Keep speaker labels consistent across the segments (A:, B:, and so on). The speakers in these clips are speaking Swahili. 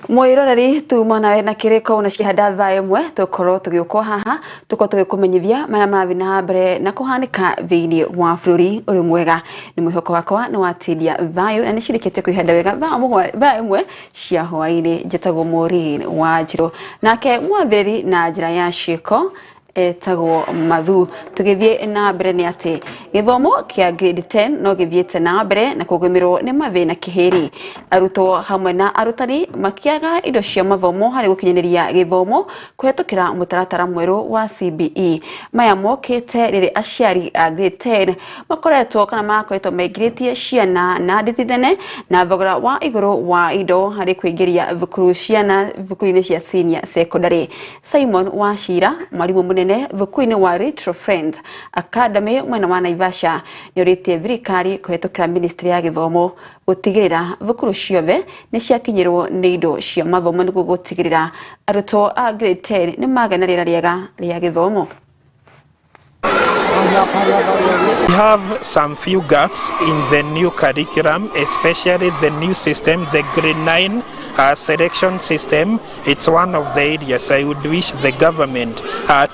A: Mwiroreri tuma nawe na kiriko unashihada vaemwe tukoro tugiuko haha tukomenyithia mara mabina mbere na kuhanika thiini wa bururi uri mwega ni mwihoko wakwa ni watidia vayo na nishirikite kuihada wega vaemwe cia hwaini jetagwo Maureen Wanjiru nake mwambiriri na njira ya ciiko etagwo Mathu tugithie na mbere ni ati githomo kia grade 10 no githiete na mbere na kugumirwo ni mathina kihiri arutwo hamwe na arutani makiaga indo cia mathomo hari gukinyaniria githomo kuhetukira mutaratara mweru wa CBE maya mokite riri aciari a grade 10 makoretwo kana makoretwo maigiritie ciana na ndithithene na thogora wa iguru wa indo hari kuingiria thukuru ciana thukuru-ini cia senior secondary. Simon Wachira mwarimu munene thukuru-ini wa Retro Friends Academy mwena wa Naivasha ni uritie thirikari kuhetukira ministry ya githomo gutigirira thukuru ciothe ni ciakinyirwo ni indo cia mathomo niguo gutigirira arutwo a grade 10 ni magana riega ria githomo.
B: We have some few gaps in the new curriculum, especially the new system, the grade 9 selection system. It's one of the areas I would wish the government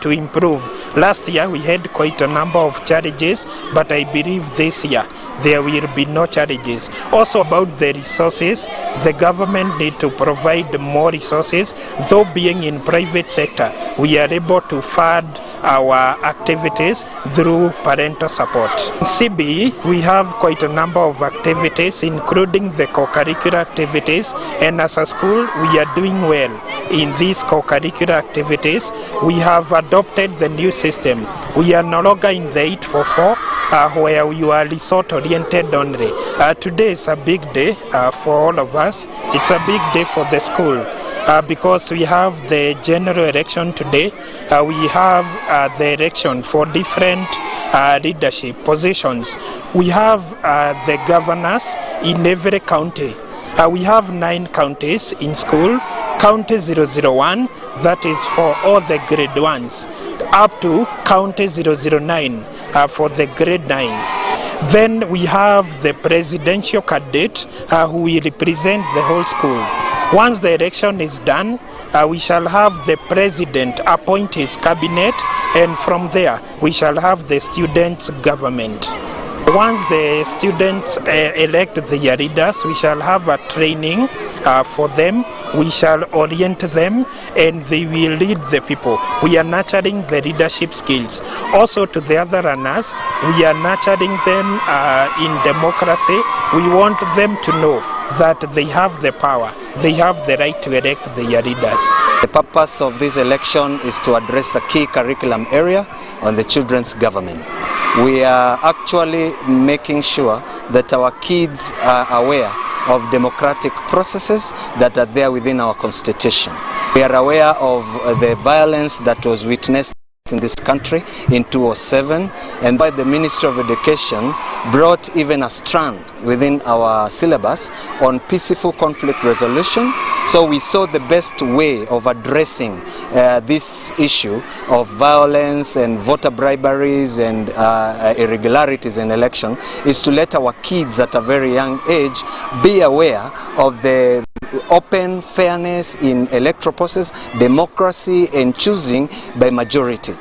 B: to improve. Last year we had quite a number of challenges, but I believe this year there will be no challenges. Also about the resources, the government need to provide more resources. Though being in private sector, we are able to fund our activities through parental support. In CBE, we have quite a number of activities, including the co-curricular activities, and as a school, we are doing well in these co-curricular activities. We have adopted the new system. We are no longer in the 844, where we are result-oriented only. Today is a big day for all of us. It's a big day for the school. Because we have the general election today, we have the election for different leadership positions. We have the governors in every county. We have 9 counties in school. County 001, that is for all the grade 1s, up to county 009 for the grade 9s. Then we have the presidential candidate who will represent the whole school. Once the election is done, we shall have the president appoint his cabinet, and from there we shall have the students' government. Once the students elect their leaders, we shall have a training for them. We shall orient them, and they will lead the people. We are nurturing the leadership skills. Also to the other runners, we are nurturing them in democracy. We want them to know that they have the power, they have the right to elect their leaders.
C: The purpose of this election is to address a key curriculum area on the children's government. We are actually making sure that our kids are aware of democratic processes that are there within our constitution. We are aware of the violence that was witnessed in this country in 2007, and by the Ministry of Education brought even a strand within our syllabus on peaceful conflict resolution. So we saw the best way of addressing this issue of violence and voter briberies and irregularities in election is to let our kids at a very young age be aware of the open fairness in electoral process, democracy, and choosing by majority.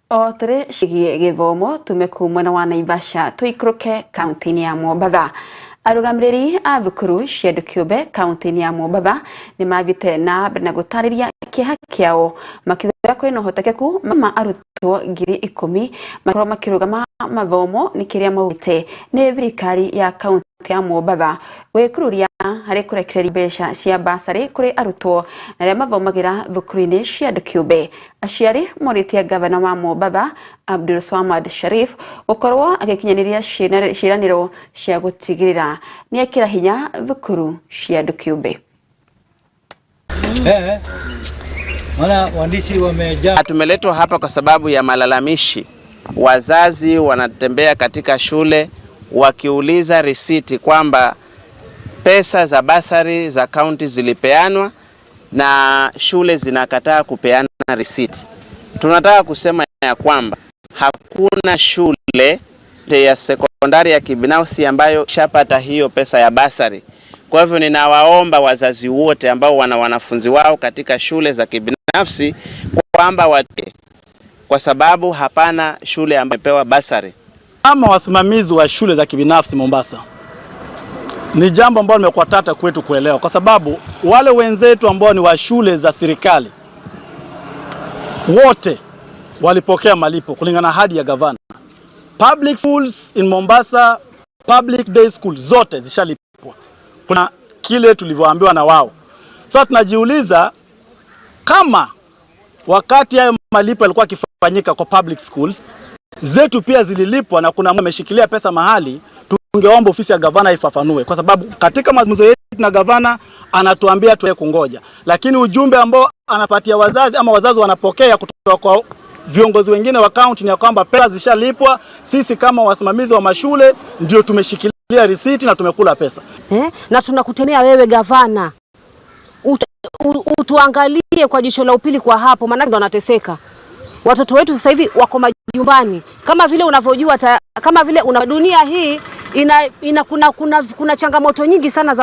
A: O tore cigie githomo tumekumwa na wa Naivasha tuikruke kaunti-ini ya Mombatha. Arugamiriri a thukuru cia andu kiumbe kaunti-ini ya Mombatha ni mathite na mbere na gutariria kiha kiao makiuga kuri no hotekeku ma arutwo 10,000 makorwo makirugama mathomo ni kiria maugite ni thirikari ya kaunti ya Mombatha gwikururia hari kurekereria mbeca cia basari kuri arutwo na ria mathomagira thukuru-ini cia andu kiumbe. Aciari moritie gavana wa Mombatha Abdulswamad Sharif gukorwo agikinyaniria ciraniro cia gutigirira ni ekira hinya thukuru cia andu kiumbe.
D: Tumeletwa hapa kwa sababu ya malalamishi. Wazazi wanatembea katika shule wakiuliza risiti kwamba pesa za basari za kaunti zilipeanwa na shule zinakataa kupeana risiti. Tunataka kusema ya kwamba hakuna shule ya sekondari ya kibinafsi ambayo shapata hiyo pesa ya basari. Kwa hivyo ninawaomba wazazi wote ambao wana wanafunzi wao katika shule za kibinafsi kwamba wate, kwa sababu hapana shule ambayo imepewa basari.
E: Kama wasimamizi wa shule za kibinafsi Mombasa, ni jambo ambalo limekuwa tata kwetu kuelewa, kwa sababu wale wenzetu ambao ni wa shule za serikali wote walipokea malipo kulingana na hadi ya gavana. Public schools in Mombasa, public day schools zote zishalipwa. Kuna kile tulivyoambiwa na wao. Sasa tunajiuliza kama wakati hayo malipo yalikuwa yakifanyika kwa public schools zetu pia zililipwa na kuna ameshikilia pesa mahali, tungeomba ofisi ya gavana ifafanue, kwa sababu katika mazungumzo yetu na gavana anatuambia tuwe kungoja, lakini ujumbe ambao anapatia wazazi ama wazazi wanapokea kutoka kwa viongozi wengine wa county ni kwamba pesa zishalipwa. Sisi kama wasimamizi wa mashule ndio tumeshikilia risiti na tumekula pesa.
F: Na tunakutemea wewe gavana, utuangalie kwa jicho la upili kwa hapo, maana ndo wanateseka. Watoto wetu sasa hivi wako majumbani. Kama vile unavyojua, kama vile dunia hii kuna changamoto nyingi sana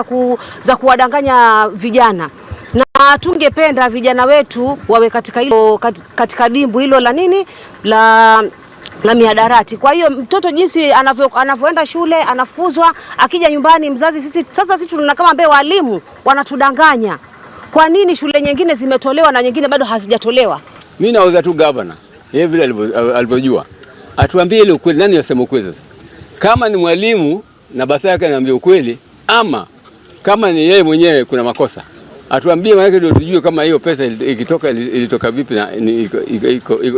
F: za kuwadanganya vijana. Na tungependa vijana wetu wawe katika dimbu hilo la nini la mihadarati. Kwa hiyo mtoto jinsi anavyoenda shule anafukuzwa, akija nyumbani mzazi sisi tunaona kama mbele walimu wanatudanganya. Kwa nini shule nyingine zimetolewa na nyingine bado hazijatolewa?
G: Mimi nauza tu gavana, yeye vile alivyojua. Atuambie ile ukweli, nani yasema ukweli sasa? Kama ni mwalimu na basa yake anaambia ukweli, ama kama ni yeye mwenyewe kuna makosa. Atuambie maana ndio tujue kama hiyo pesa ilitoka vipi na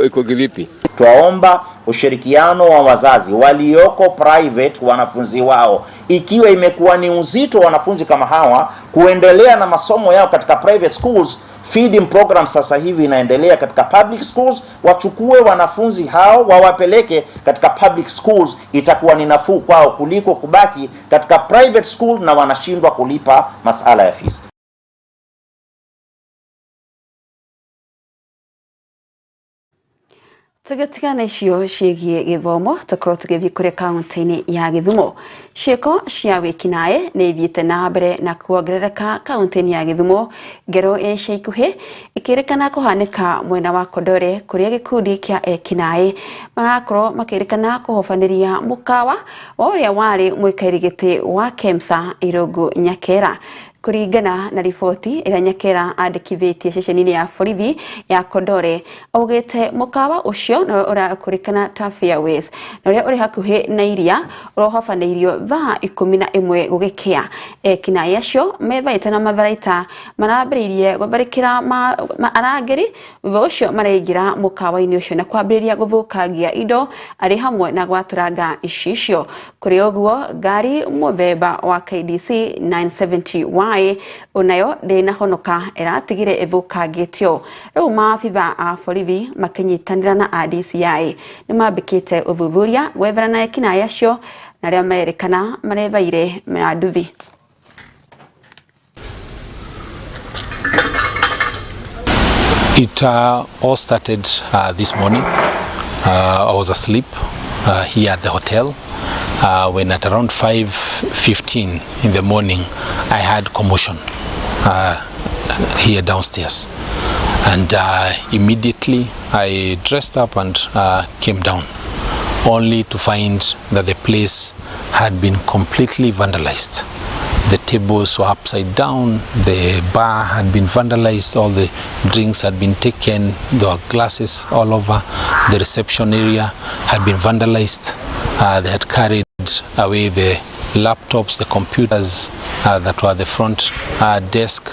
G: iko vipi.
H: Twaomba ushirikiano wa wazazi walioko private wanafunzi wao, ikiwa imekuwa ni uzito wanafunzi kama hawa kuendelea na masomo yao katika private schools. Feeding program sasa hivi inaendelea katika public schools, wachukue wanafunzi hao wawapeleke katika public schools. Itakuwa ni nafuu kwao kuliko kubaki katika private school na wanashindwa kulipa masala ya fees.
A: Tugatigana icio ciĩgiĩ gĩthomo tũkorwo tũgĩthiĩ kũrĩa kaunti-inĩ ya Gĩthumo. Ciĩko cia wĩkinaĩ nĩ ithiĩte na mbere na kuongerereka kaunti-inĩ ya Gĩthumo. Ngero ya ica ikuhĩ ikĩrĩkana kũhanĩka mwena wa Kondore, kũrĩa gĩkundi kĩa ekinaĩ marakorwo makĩrĩkana kũhobanĩria mũkawa wa ũrĩa warĩ mũikarĩri gĩtĩ wa KEMSA Irũngũ Nyakera. Kuringana na riboti ĩrĩa Nyakera andĩkithĩtie ceceni-inĩ ya borithi ya Kondore, augĩte mũkawa ũcio no ũrakũrĩkana ta Fairways na ũrĩa ũrĩ hakuhĩ na iria ũrohobanĩirio thaa 11 gũgĩkĩa. Ekinaĩ acio methaĩte na matharaita marambĩrĩirie gũtharĩkĩra arangĩri, thutha ũcio maraingĩra mũkawa-inĩ ũcio na kwambĩrĩria gũthũkangia indo arĩ hamwe na gwatũranga icicio. Kũrĩ ũguo, ngari mũthemba wa KDC 970Y unayo ndĩnahonoka, ĩratigire ĩthũkangĩtio. Rĩu maabitha a borithi makĩnyitanĩra na a DCI nĩmambĩkĩte ũthuthuria gwethera na ekinaĩ acio na arĩa merĩkana marethaire na nduthi.
I: It all started this morning. I was asleep here at the hotel. When at around 5:15 in the morning, I had commotion here downstairs, and immediately I dressed up and came down, only to find that the place had been completely vandalized. The tables were upside down, the bar had been vandalized, all the drinks had been taken, there were glasses all over, the reception area had been vandalized. They had carried away the laptops, the computers that were at the front desk,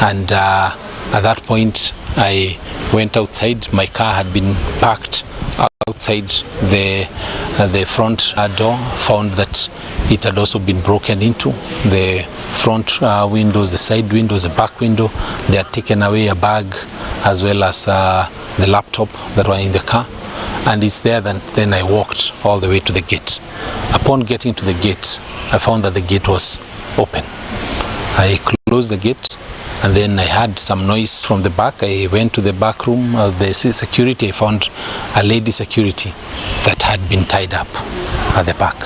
I: and at that point I went outside. My car had been parked outside the front door, found that it had also been broken into. The front windows, the side windows, the back window, they had taken away a bag as well as the laptop that were in the car. And it's there that then I walked all the way to the gate. Upon getting to the gate, I found that the gate was open. I closed the gate and then I heard some noise from the back. I went to the back room of the security. I found a lady security that had been tied up at the back.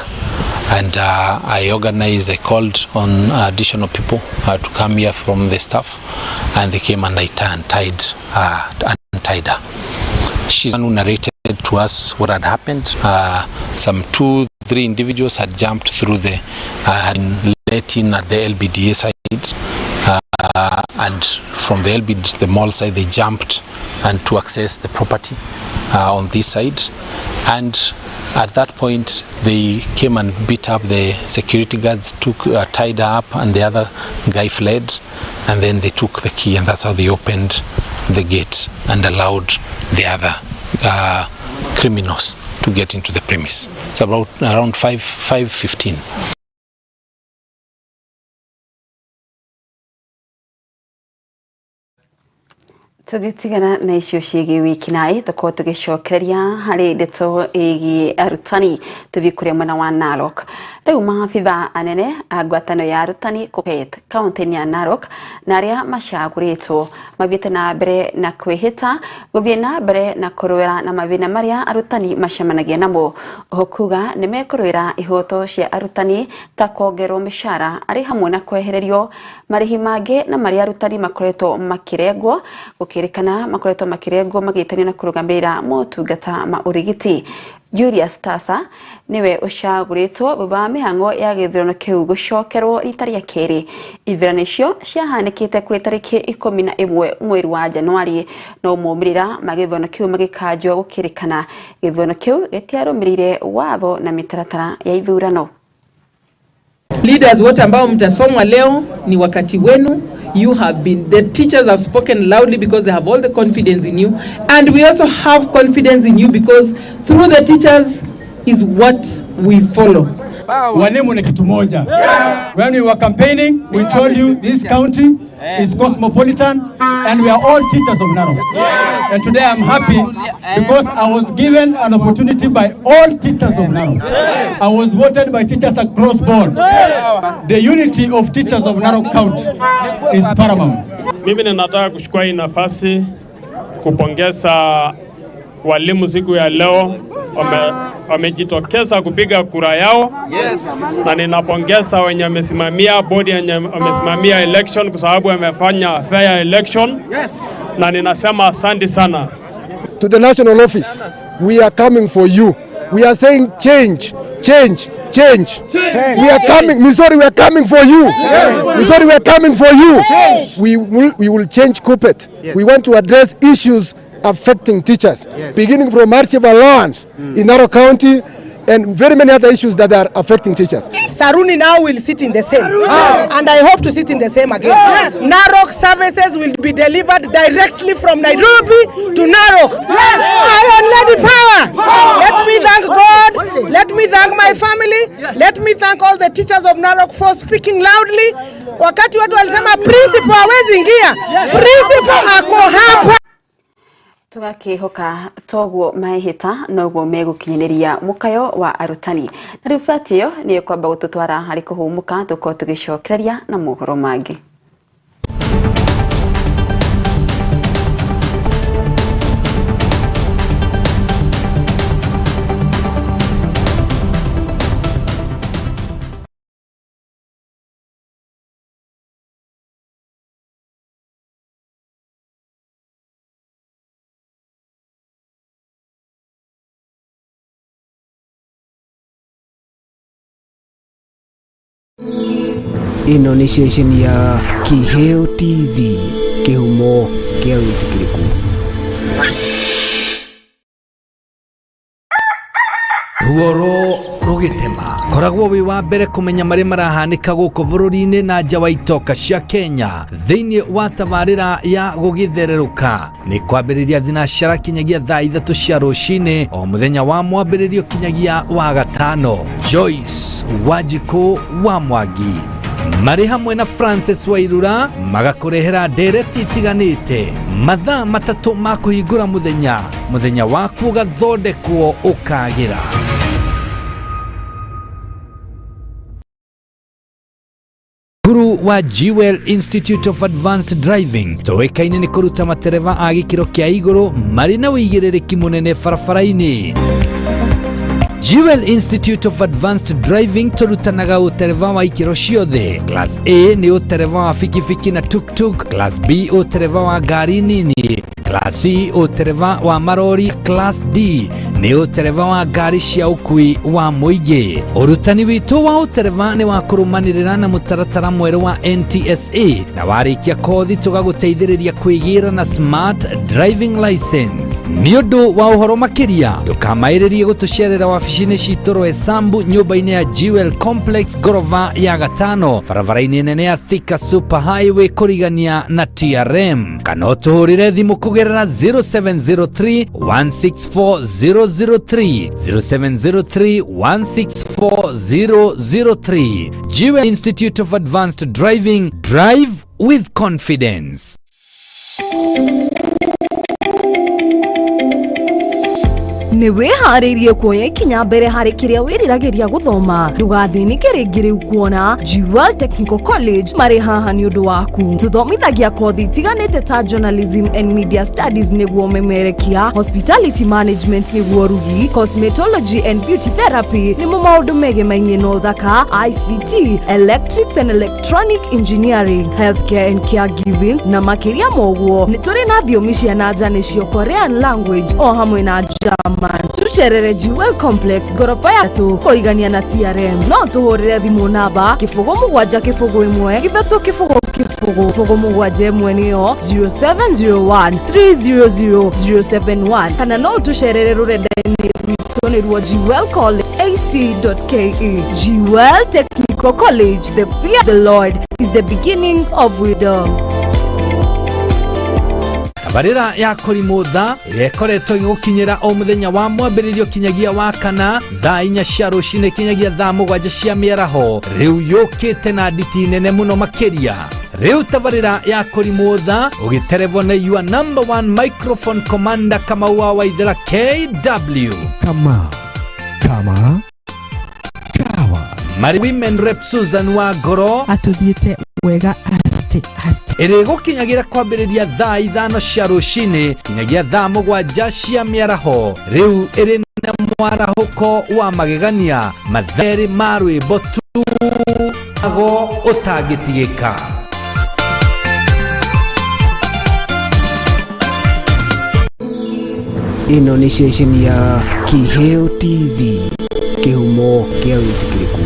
I: And I called on additional people to come here from the staff, and they came and I untied her. She's the one who narrated to us what had happened. Some 2-3 individuals had jumped through had let in at the LBDA side, and from the mall side they jumped and to access the property on this side. And at that point they came and beat up the security guards, tied her up, and the other guy fled, and then they took the key, and that's how they opened the gate and allowed the other criminals to get into the premise. It's about around 5:15.
A: Tugitigana na icio ciĩgiĩ wiki naĩ tũkorwo tũgĩcokereria harĩ ndeto ĩgiĩ arutani tũthiĩ kũrĩa mwena wa Narok. Rĩu maabitha anene a ngwatanĩro ya arutani KUPPET kaunti-inĩ ya Narok na arĩa macagũrĩtwo mathiĩte na mbere na kwĩhĩta gũthiĩ na mbere na kũrũĩra na mathĩna marĩa arutani macemanagia namo. Oho kuga nĩ mekũrũĩra ihoto cia arutani ta kuongererwo mĩcara arĩ hamwe na kwehererio marĩhi mangĩ na marĩa arutani makoretwo makĩrengwo gũkĩrĩkana makoretwo makĩrengwo magĩtanio na kũrũgamĩrĩra motungata ma ũrigiti. Julius Tasa niwe ũcagũrĩtwo thutha wa mĩhang'o ya gĩthurano kĩu gũcokerwo rita rĩa kerĩ. Ithurano icio ciahanĩkĩte kũrĩ tarĩki 11 mweri wa Januari, no maumĩrĩra ma gĩthurano kĩu magĩkanjwo gũkĩrĩkana gĩthurano kĩu gĩtiarũmĩrĩire watho na mĩtaratara ya ithurano.
J: Leaders wote ambao mtasomwa leo ni wakati wenu. The teachers have spoken loudly because they have all the confidence in you, and we also have confidence in you because through the teachers is what we follow.
K: Walimu ni kitu moja. When we were campaigning, we told you this county is cosmopolitan and we are all teachers of Narok. And today I'm happy because I was given an opportunity by all teachers of Narok. I was voted by teachers across board. The unity of teachers of Narok County is paramount.
L: Mimi ninataka kuchukua hii nafasi kupongeza walimu siku ya leo wamejitokeza kupiga kura yao. Na ninapongeza wenye wamesimamia bodi wamesimamia election kwa sababu wamefanya fair election. Na ninasema asante sana.
M: To the national office, we are coming for you. We are saying change. We are coming. Missouri, we are coming for you. Missouri, we are coming for you. We will change KUPPET. We want to address issues affecting teachers, beginning from hardship allowance in Narok County and very many other issues that are affecting teachers.
N: Saruni now will sit in the same, and I hope to sit in the same again. Narok services will be delivered directly from Nairobi to Narok. Iron Lady power. Let me thank God. Let me thank my family. Let me thank all the teachers of Narok for speaking loudly. Wakati watu walisema principal hawezi ingia, principal ako hapa.
A: Tugakihoka toguo mahita noguo megukinyeneria mukayo wa arutani. Na ribati iyo ni kwamba gututwara hari kuhumuka tuko tugicokereria na mohoro mangi.
O: Ino ni station ya Kiheo TV, kihumo kia witikiriku.
P: Ruoro rugitema koragwo wi wa mbere kumenya mari marahanika guko bururi-ini na nja wa itoka cia Kenya thiini wa tabarira ya gugithereruka ni kwambiriria thinashara kinyagia thaa 3 cia rucini o muthenya wa mwambiririo kinyagia wa gatano. Joyce Wanjiku wa Mwangi mari hamwe na Francis Wairura magakurehera ndereti itiganite mathaa matatu ma kuhingura muthenya waku gathondekwo ukagira. Guru thukuru wa Jewel Institute of Advanced Driving toekaine ni kuruta matereva a gikiro kia iguru mari na uigiririki munene barabara-ini. Jewel Institute of Advanced Driving turutanaga utereva wa ikiro ciothe. Class A ni utereva wa fikifiki na tuk-tuk, Class B utereva wa gari nini, Class C utereva wa marori, Class D ni utereva wa gari cia ukui wa muigi. Urutani witu wa utereva ni wa kurumanirira na mutaratara mweru wa NTSA na warikia kothi tugaguteithiriria kwigira na smart driving license. Ni undu wa uhoro makiria ndukamairirie gutucerera wabici-ini citu Roysambu nyumba-ini ya Jewel Complex gorofa ya gatano barabara-ini nene ya Thika Super Highway kurigania na TRM, kana utuhurire thimu kugerera 0703 164 003 0703 164 003. Jewel Institute of Advanced Driving, drive with confidence.
Q: Ni wihariirie kuoya ikinya mbere hari kiria wiriragiria guthoma ndugathinike ringi riu kuona Jewel Technical College mari haha ni undu waku. Tuthomithagia kothi itiganite ta journalism and media studies niguo memerekia, hospitality management niguo rugi, cosmetology and beauty therapy nimo maundu mege maingi no thaka, ICT, electrics and electronic engineering, healthcare and caregiving na makiria moguo. Ni turi na thiomi cia nanja nicio Korean language o hamwe na German. Tucherere Jewel Complex gorofa ya tu kurigania na TRM. No tuhurire thimu namba kifugo mugwanja kifugo imwe githatu kifugo kifugo mugwanja imwe niyo 0701 300 071 kana no tucherere rurenda-ini rwitu ni rwa jewelcollege.ac.ke. Jewel Technical College, the fear of the Lord is the beginning of wisdom.
P: Barira ya kurimutha ikoretwo igukinyira o muthenya wa mwambiririo kinyagia wa kana thaa 4 cia rucine kinyagia thaa 7 cia miaraho. Riu yukite na nditi nene muno makiria. Riu tabarira ya kurimutha ugiterevo na your number 1 microphone commander Kamau wa Waithera KW. Kawa Mari Women Rep Susan wa Ngoro
R: atuthiete wega
P: iri gukinyagira kwambiriria thaa 5 cia rucini kinyagia thaa 7 cia miaraho. Riu iri na mwarahuko wa magegania matheri ma rwimbo tu ago utangitigika.
O: Ino ni ceceni ya Kiheo TV, kihumo kia witikiriku.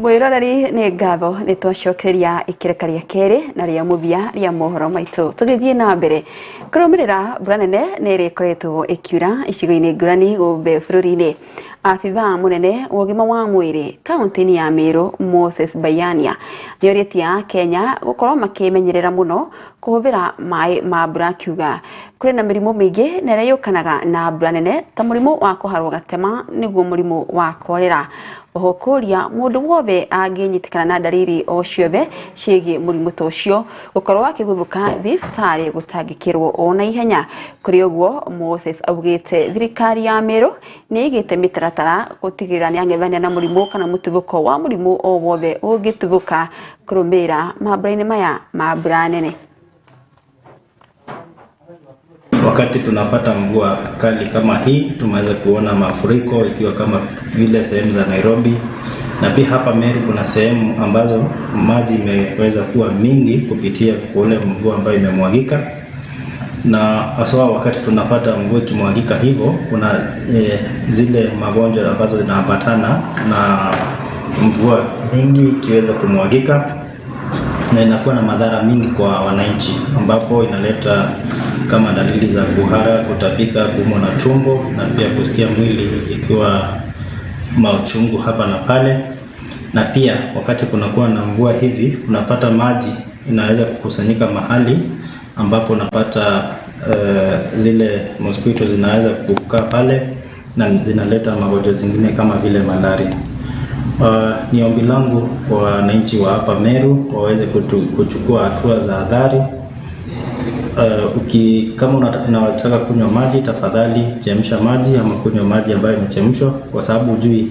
A: Mwiroreri ni ngatho ni twacokeria ikerekaria keri na ria muthia ria mohoro maitu tugithie na mbere kurumirira mbura nene ni rikoretwo ikiura icigo-ini ngurani gumbe bururi-ini. Afitha munene wa ugima wa mwiri kaunti-ini ya Meru Moses Bayania nioritie Kenya gukorwo makimenyerera muno kuhuvira mai ma mbura kiuga kuri na mirimu mingi nere yukanaga na mbura nene ta murimu wa kuharwo gatema niguo murimu wa kolera. Oho kuria mundu wothe anginyitikana na dalili o ciothe ciĩgiĩ murimu ta ũcio gukorwo akiguthuka thibitarĩ gutangĩkĩrwo ona ihenya. Kuri ũguo Moses augĩte thirikari ya Meru nĩ ĩigĩte mĩtaratara gũtigĩrĩra nĩ ang'ethania na murimu kana mũtuthũko wa murimu o wothe ũngĩtuthũka kũrũmĩrĩra mambura-inĩ maya ma mbura nene.
S: Wakati tunapata mvua kali kama hii tumeweza kuona mafuriko ikiwa kama vile sehemu za Nairobi, na pia hapa Meru kuna sehemu ambazo maji imeweza kuwa mingi kupitia kule mvua ambayo imemwagika. Na haswa wakati tunapata mvua ikimwagika hivyo kuna zile magonjwa ambazo zinaambatana na mvua mingi ikiweza kumwagika, na inakuwa na madhara mingi kwa wananchi, ambapo inaleta kama dalili za kuhara, kutapika, kuumwa na tumbo na pia kusikia mwili ikiwa mauchungu hapa na pale. Na pia wakati kunakuwa na mvua hivi unapata maji inaweza kukusanyika mahali ambapo unapata zile mosquito zinaweza kukaa pale na zinaleta magonjwa zingine kama vile malaria. Ni ombi langu kwa wananchi wa hapa Meru waweze kuchukua hatua za hadhari. Kama unataka kunywa maji, tafadhali chemsha maji ama kunywa maji ambayo imechemshwa, kwa sababu hujui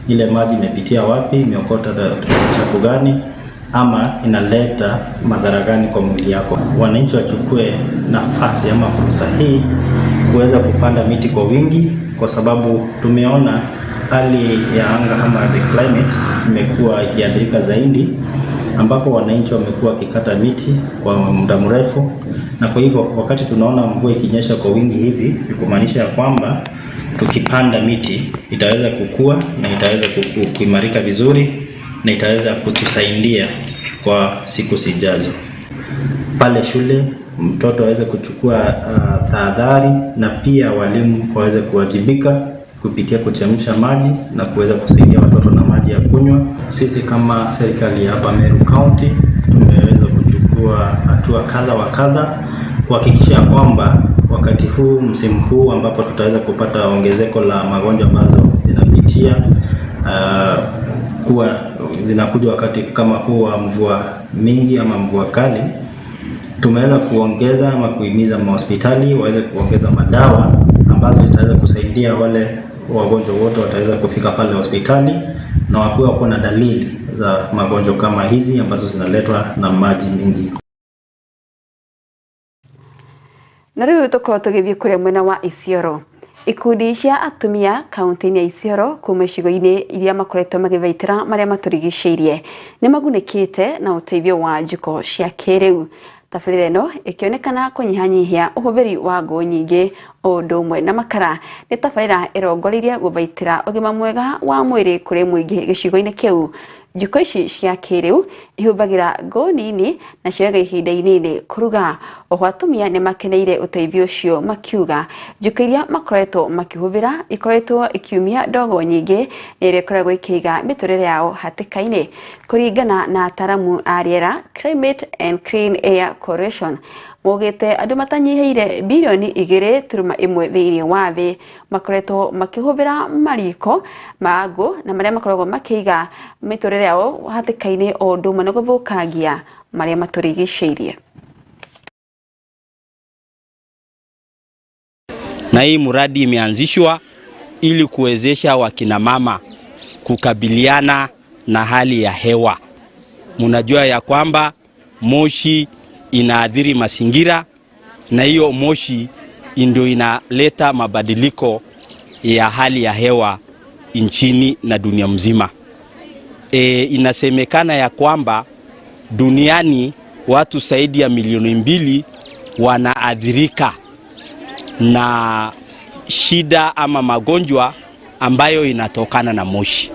S: ile maji imepitia wapi, imeokota uchafu gani ama inaleta madhara gani kwa mwili yako. Wananchi wachukue nafasi ama fursa hii kuweza kupanda miti kwa wingi, kwa sababu tumeona hali ya anga ama the climate imekuwa ikiathirika zaidi, ambapo wananchi wamekuwa wakikata miti kwa muda mrefu, na kwa hivyo wakati tunaona mvua ikinyesha kwa wingi hivi, ni kumaanisha ya kwamba tukipanda miti itaweza kukua na itaweza kuimarika vizuri na itaweza kutusaidia kwa siku zijazo. Pale shule mtoto aweze kuchukua tahadhari, na pia walimu waweze kuwajibika kupitia kuchemsha maji na kuweza kusaidia watoto na maji ya kunywa. Sisi kama serikali ya hapa Meru County tumeweza kuchukua hatua kadha wa kadha kuhakikisha kwamba wakati huu, msimu huu ambapo tutaweza kupata ongezeko la magonjwa ambazo zinapitia kuwa zinakuja wakati kama huu wa mvua mingi ama mvua kali, tumeweza kuongeza ama kuhimiza mahospitali waweze kuongeza madawa ambazo zitaweza kusaidia wale wagonjwa wote wataweza kufika pale hospitali na wakuwa na dalili za magonjwa kama hizi ambazo zinaletwa na maji mingi.
A: Na riu tukorwo tugithie kuria mwena wa Isiolo. Ikundi cia atumia kaunti-ini ya Isiolo kuma icigo-ini iria makoretwo magithaitira maria maturigiceirie ni magunikite na uteithio wa njiko cia kiriu. Tabarĩra ĩno ĩkĩonekana kũnyihanyihia ũhũthĩri wa ngũ nyingĩ o ũndũ ũmwe na makara. Nĩ tabarĩra ĩrongoreirie gũthaitĩra ũgima mwega wa mwĩrĩ kũrĩ mũingĩ gĩcigo-inĩ kĩu. Njiko ici cia kĩrĩu ihũthagĩra ngũ nini na cioyaga ihinda inini kũruga. Oho atumia nĩ makeneire ũteithio ũcio makiuga njiko iria makoretwo makĩhũthĩra ikoretwo ikiumia ndogo nyingĩ na iria ikoragwo ikĩiga mĩtũrĩre yao hatĩka-inĩ. Kũringana na ataaramu a rĩera Climate and Clean Air Coalition mogete andũ matanyiheire bilioni 2.1 thĩinĩ wa thĩ makoretwo makĩhũthĩra mariko ma ngũ na marĩa makoragwo makĩiga mĩtũrĩre yao hatĩka-inĩ o ũndũ ũmwe na gũthũkangia marĩa matũrigicĩirie.
R: Na hii mradi imeanzishwa ili kuwezesha wakina mama kukabiliana na hali ya hewa. Mnajua ya kwamba moshi inaathiri mazingira, na hiyo moshi ndio inaleta mabadiliko ya hali ya hewa nchini na dunia mzima. Inasemekana ya kwamba duniani watu zaidi ya milioni 2 wanaathirika na shida ama magonjwa ambayo inatokana na moshi,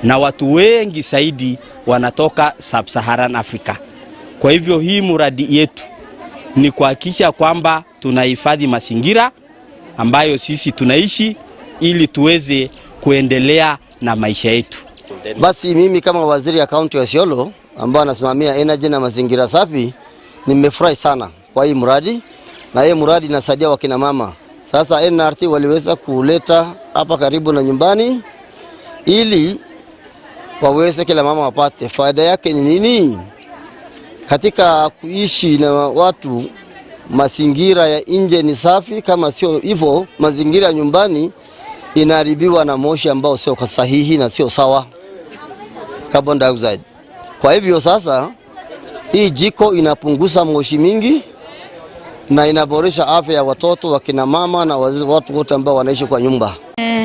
R: na watu wengi zaidi wanatoka Sub-Saharan Africa. Kwa hivyo hii mradi yetu ni kuhakikisha kwamba tunahifadhi mazingira ambayo sisi tunaishi ili tuweze kuendelea na maisha yetu.
T: Basi mimi kama waziri ya kaunti ya Isiolo ambao anasimamia energy na mazingira safi, nimefurahi sana kwa hii mradi, na hii mradi inasaidia wakina mama. Sasa NRT waliweza kuleta hapa karibu na nyumbani ili waweze kila mama wapate. Faida yake ni nini? Katika kuishi na watu, mazingira ya nje ni safi, kama sio hivyo mazingira ya nyumbani inaharibiwa na moshi ambao sio sahihi na sio sawa, carbon dioxide. Kwa hivyo sasa hii jiko inapunguza moshi mingi na inaboresha afya ya watoto, wakina mama na watu wote ambao wanaishi kwa nyumba.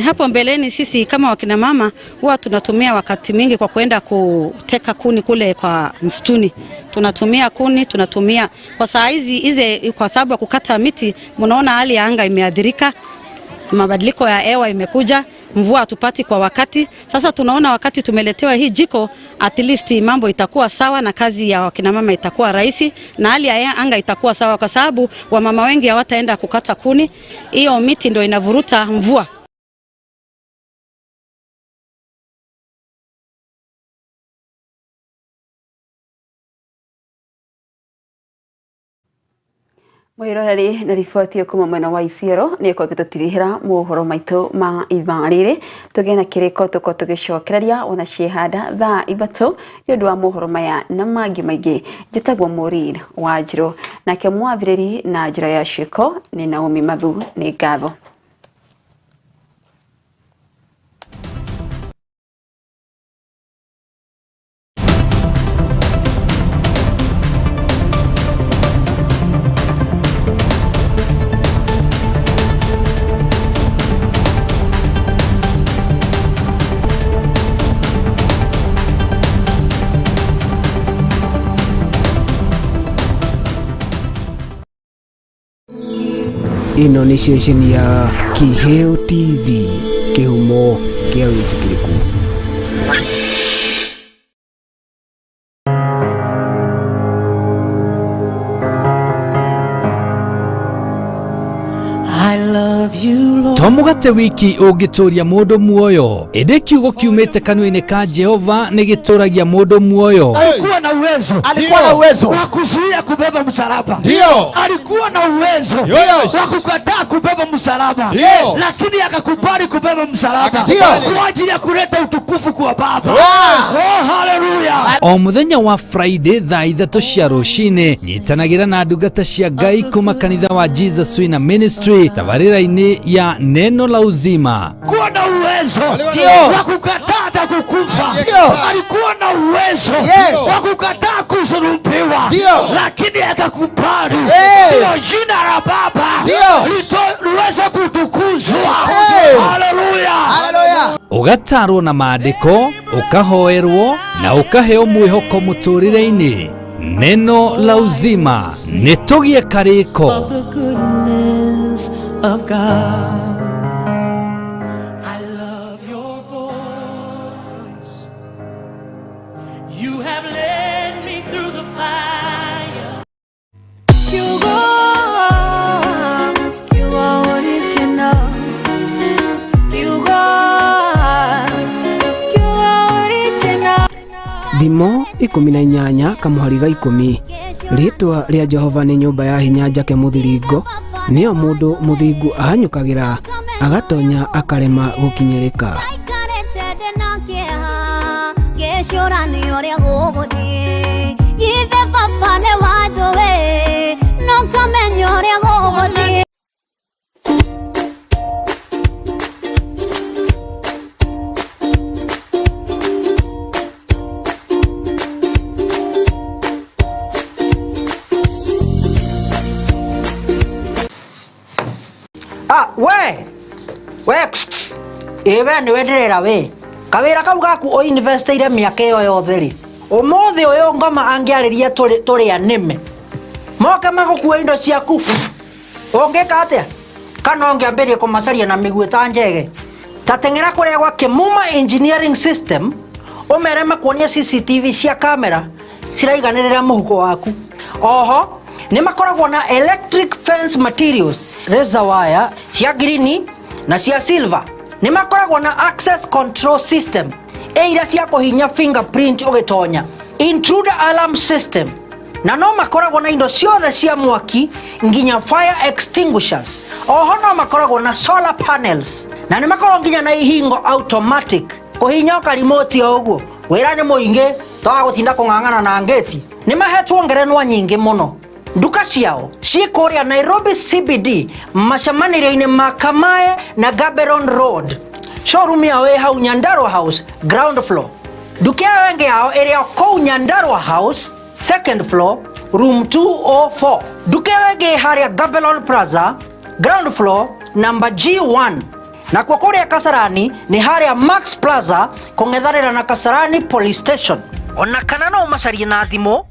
U: Hapo mbeleni sisi kama wakina mama huwa tunatumia wakati mingi kwa kwenda kuteka kuni kule kwa msituni. Tunatumia kuni, tunatumia kwa saa hizi kwa sababu ya kukata miti, mnaona hali ya anga imeathirika, mabadiliko ya hewa imekuja, mvua hatupati kwa wakati. Sasa tunaona wakati tumeletewa hii jiko, at least mambo itakuwa sawa na kazi ya wakina mama itakuwa rahisi na hali ya anga itakuwa sawa, kwa sababu wamama wengi hawataenda kukata kuni. Hiyo miti ndio inavuruta mvua.
A: Mwiroreri na riboti kuma mwena wa Isiolo ni kwa gitutirihira mohoro maitu ma ivariri tugena kiriko tuko tugicokereria ona ciehada thaa ithatu ni undu wa mohoro maya na mangi maingi njitagwo Maureen Wanjiru nake mwaviriri na njira ya ciko ni Naomi Mathu ni ngatho.
O: Ino ni ceceni ya Kiheo TV, kihumo kia witikiriku.
P: Tomugate wiki ugituria mundu muoyo ende kiugo kiumite kanua-ini ka Jehova ni gituragia mundu muoyo.
B: Alikuwa na uwezo wa kuzuia kubeba msalaba. Ndio. Alikuwa na uwezo wa kukataa kubeba msalaba. Lakini akakubali kubeba msalaba kwa ajili ya kuleta utukufu kwa Baba. Oh, haleluya.
P: O muthenya wa Friday thaa ithatu cia rucini nyitanagira na ndungata cia Ngai kuma kanitha wa Jesus Wina Ministry tabarira-ini ya neno la uzima.
B: Alikuwa na uwezo wa kukataa hata kukufa. Alikuwa na uwezo wa kukataa kusulubiwa, lakini akakubali. Ndio jina la Baba liweze kutukuzwa. Haleluya.
P: Ugatarwo na maandiko, ukahoerwo na ukaheo mwihoko muturire-ini. Neno la uzima nitugie kariko
V: of God.
W: I love your voice. You have led me through the fire.
V: You are original. You are original.
O: Thimo 18 kamuhariga 10 ritwa ria Jehova ni nyumba ya hinya njake muthiringo niyo mundu muthingu ahanyukagira agatonya akarema gukinyirika.
X: Ewe ni wenderera we kawira kau gaku o investiire miaka iyo yothe ri umuthi uyu ngoma angiariria turi anime moke magukua indo ciaku ungika atia kana ungiambirie kumacaria na miguu ta njege tatengera kuria gwa Kimuma Engineering System umere makuonia CCTV cia kamera ciraiganirira muhuko waku. Oho ni makoragwo na electric fence materials razor wire cia green na cia silver. Ni makoragwo na access control system ira cia kuhinya fingerprint ugitonya, intruder alarm system, na no makoragwo na indo ciothe cia mwaki nginya fire extinguishers. Oho no makoragwo na solar panels na ni makoragwo nginya na ihingo automatic kuhinya ka remote oguo wira ni muingi tawa gutinda kung'ang'ana na ngeti. Ni mahetwo ngerenwa nyingi muno. Nduka ciao cikuria Nairobi CBD macamanĩrio-inĩ ma Kamae na Gaborone Road. Showroom yao ĩ hau Nyandarua House ground floor. Nduka yao ĩngĩ yao ĩrĩ kũu Nyandarua House second floor room 204. Nduka yao ĩngĩ harĩa Gaborone Plaza ground floor number G1. Na kwa kũrĩa Kasarani ni harĩa Max Plaza kũng'ethanĩra na Kasarani Police Station. Ona kana no macarie na thimũ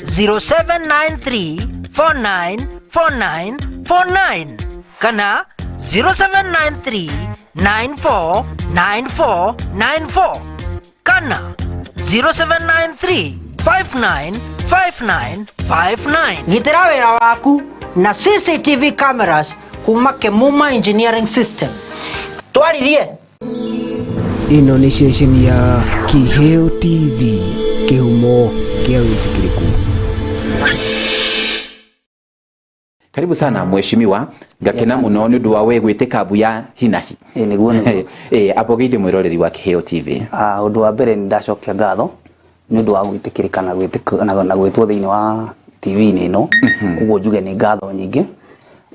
X: 0793494949 kana 0793949494 kana 0793595959. Gitira wira waku na CCTV cameras kuma Kimuma Engineering System. Twaririe.
O: Ino ni ceceni ya Kiheo TV, kihumo kia witikiriku.
C: Karibu sana mheshimiwa, ngakena muno ni undu wa we gwiteka buya hinahi.
D: Niguo
C: apogeithie mwiroreri wa Kiheo TV.
D: Undu wa mbere ni ndacokia ngatho ni undu wa gwitikirikana na gwitwo thiini wa TV ni no. Uguo njuge ni ngatho nyingi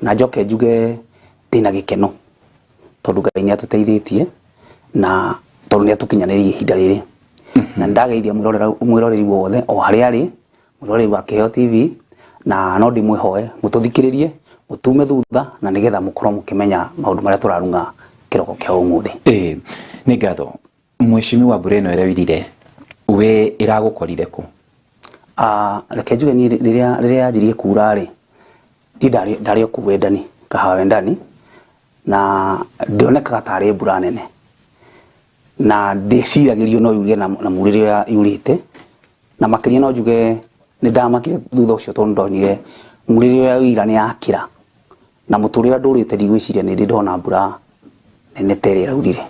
D: na njoke njuge ndina gikeno tondu Ngai ni atuteithĩtie na tondu ni atukinyanirie ihinda riri. Na ndageithia mwiroreri wothe o haria ari mwiroreri wa Kiheo TV na no ndimwihoe mututhikiririe mutume thutha na nigetha mukorwo mukimenya maundu maria turarunga kiroko kia umuthi.
C: Ni ngatho mheshimiwa Bureno erewirire we iragukorire ku.
D: Reke njuge ni riria yanjirie kura ri ndari okuwendani kahawa wendani na ndionekaga tari mbura nene na ndiciragirio no yuge na murire yurite na makiria no njuge ni ndamakire thutha ucio tondu ndonire murire ya wira ni akira na muturire ndurite ndigwiciria ni ndona mbura nene tere raurire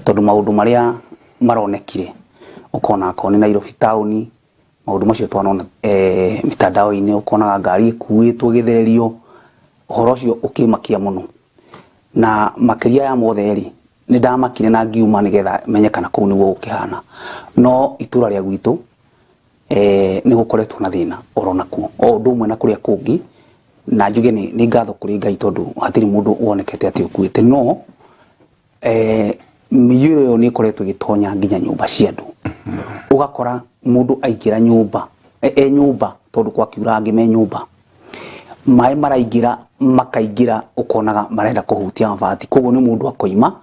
D: tondu maundu maria maronekire ukona akoni Nairobi town maundu macio twanona mitandao-ini ukona ngari ikuitwo githererio uhoro ucio ukimakia muno na makiria ya motheri ni ndamakire na ngiuma nigetha menyekana kuu niguo ukihana no itura ria gwitu ni gukoretwo na thina orona ku o ndu mwe na kuria kungi na njuge ni ngatho kuri Ngai tondu hatiri mundu wonekete ati ukuite no miyuro yo ni koretwo gitonya nginya nyumba cia andu ugakora mundu aingira nyumba nyumba tondu kwa kiura ngime nyumba mai maraingira makaingira ukonaga marenda kuhutia mabati koguo ni mundu akoima